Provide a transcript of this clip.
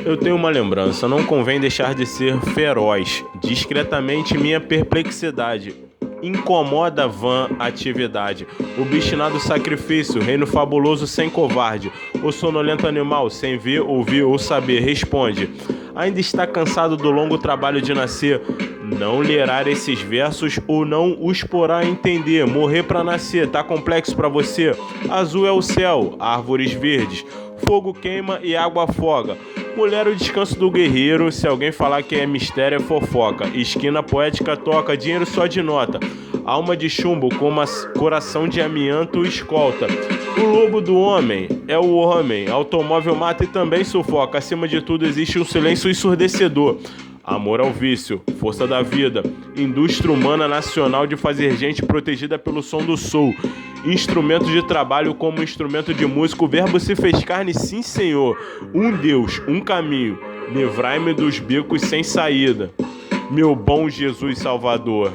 Eu tenho uma lembrança, não convém deixar de ser feroz. Discretamente minha perplexidade incomoda vã atividade. Obstinado sacrifício, reino fabuloso sem covarde. O sonolento animal, sem ver, ouvir ou saber, responde. Ainda está cansado do longo trabalho de nascer. Não lerá esses versos ou não os porá a entender. Morrer pra nascer, tá complexo pra você? Azul é o céu, árvores verdes. Fogo queima e água afoga. Mulher, o descanso do guerreiro. Se alguém falar que é mistério, é fofoca. Esquina poética toca, dinheiro só de nota. Alma de chumbo com coração de amianto escolta. O lobo do homem é o homem. Automóvel mata e também sufoca. Acima de tudo existe um silêncio ensurdecedor. Amor ao vício, força da vida, indústria humana nacional de fazer gente protegida pelo som do soul. Instrumento de trabalho como instrumento de música, o verbo se fez carne, sim senhor. Um Deus, um caminho, livrai-me dos becos sem saída. Meu bom Jesus Salvador.